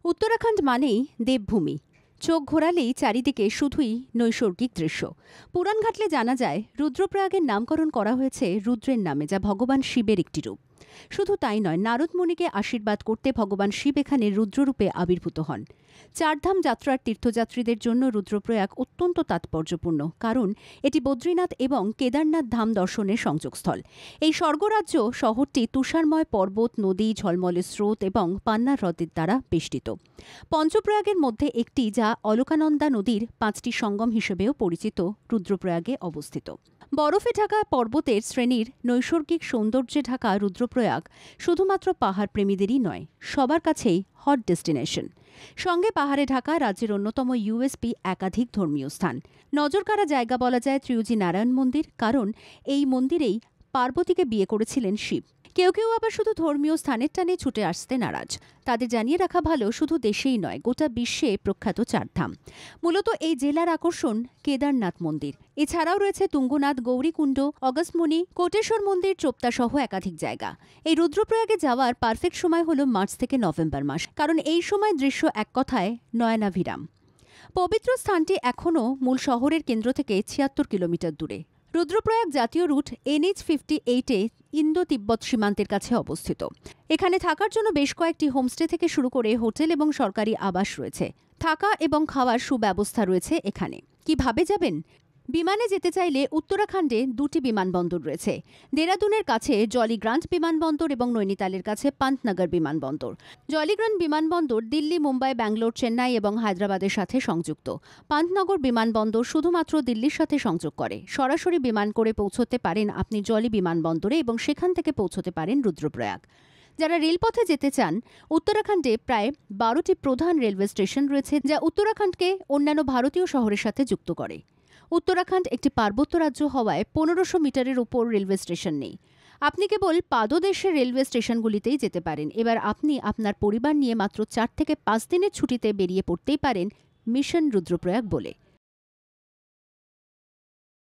উত্তরাখণ্ড মানেই দেবভূমি। চোখ ঘোরালেই চারিদিকে শুধুই নৈসর্গিক দৃশ্য। পুরাণ ঘাটলে জানা যায় রুদ্রপ্রয়াগের নামকরণ করা হয়েছে রুদ্রের নামে, যা ভগবান শিবের একটি রূপ। শুধু তাই নয়, নারদ মুনিকে আশীর্বাদ করতে ভগবান শিব এখানে রুদ্ররূপে আবির্ভূত হন। চারধাম যাত্রার তীর্থযাত্রীদের জন্য রুদ্রপ্রয়াগ অত্যন্ত তাৎপর্যপূর্ণ, কারণ এটি বদ্রীনাথ এবং কেদারনাথ ধাম দর্শনের সংযোগস্থল। এই স্বর্গরাজ্য শহরটি তুষারময় পর্বত, নদী, ঝলমলে স্রোত এবং পান্নার হ্রদের দ্বারা বেষ্টিত। পঞ্চপ্রয়াগের মধ্যে একটি, যা অলকানন্দা নদীর 5টি সঙ্গম হিসেবেও পরিচিত, রুদ্রপ্রয়াগে অবস্থিত। বরফে ঢাকা পর্বতের শ্রেণীর নৈসর্গিক সৌন্দর্যে ঢাকা রুদ্রপ্রয়াগ শুধুমাত্র পাহাড় প্রেমীদেরই নয়, সবার কাছেই হট ডেস্টিনেশন। সঙ্গে পাহাড়ে ঢাকা রাজ্যের অন্যতম ইউএসপি একাধিক ধর্মীয় স্থান। নজরকাড়া জায়গা বলা যায় ত্রিউজি নারায়ণ মন্দির, কারণ এই মন্দিরেই পার্বতীকে বিয়ে করেছিলেন শিব। কেউ কেউ আবার শুধু ধর্মীয় স্থানের টানে ছুটে আসতে নারাজ। তাদের জানিয়ে রাখা ভালো, শুধু দেশেই নয়, গোটা বিশ্বে প্রখ্যাত চারধাম। মূলত এই জেলার আকর্ষণ কেদারনাথ মন্দির। এছাড়াও রয়েছে তুঙ্গনাথ, গৌরীকুণ্ড, অগস্ত্যমুনি, কোটেশ্বর মন্দির, চোপতা সহ একাধিক জায়গা। এই রুদ্রপ্রয়াগে যাওয়ার পারফেক্ট সময় হল মার্চ থেকে নভেম্বর মাস, কারণ এই সময় দৃশ্য এক কথায় নয়নাভিরাম। পবিত্র স্থানটি এখনও মূল শহরের কেন্দ্র থেকে 76 কিলোমিটার দূরে। রুদ্রপ্রয়াগ জাতীয় রুট NH-58-এ ইন্দো তিব্বত সীমান্তের কাছে অবস্থিত। এখানে থাকার জন্য বেশ কয়েকটি হোমস্টে থেকে শুরু করে হোটেল এবং সরকারি আবাস রয়েছে। থাকা এবং খাওয়ার সুব্যবস্থা রয়েছে এখানে। কিভাবে যাবেন? বিমানে যেতে চাইলে উত্তরাখণ্ডে 2টি বিমানবন্দর রয়েছে। দেরাদুনের কাছে জলিগ্রান্ট বিমানবন্দর এবং নৈনিতালের কাছে পান্তনগর বিমানবন্দর। জলিগ্রান্ট বিমানবন্দর দিল্লি, মুম্বাই, ব্যাঙ্গালোর, চেন্নাই এবং হায়দ্রাবাদের সাথে সংযুক্ত। পান্তনগর বিমানবন্দর শুধুমাত্র দিল্লির সাথে সংযোগ করে। সরাসরি বিমান করে পৌঁছতে পারেন আপনি জলি বিমানবন্দরে এবং সেখান থেকে পৌঁছতে পারেন রুদ্রপ্রয়াগ। যারা রেলপথে যেতে চান, উত্তরাখণ্ডে প্রায় 12টি প্রধান রেলওয়ে স্টেশন রয়েছে, যা উত্তরাখণ্ডকে অন্যান্য ভারতীয় শহরের সাথে যুক্ত করে। উত্তরাখণ্ড একটি পার্বত্য রাজ্য হওয়ায় 1500 মিটারের উপর রেলওয়ে স্টেশন নেই। আপনি কেবল পাদদেশের রেলওয়ে স্টেশনগুলিতেই যেতে পারেন। এবার আপনি আপনার পরিবার নিয়ে মাত্র 4 থেকে 5 দিনের ছুটিতে বেরিয়ে পড়তেই পারেন মিশন রুদ্রপ্রয়াগ বলে।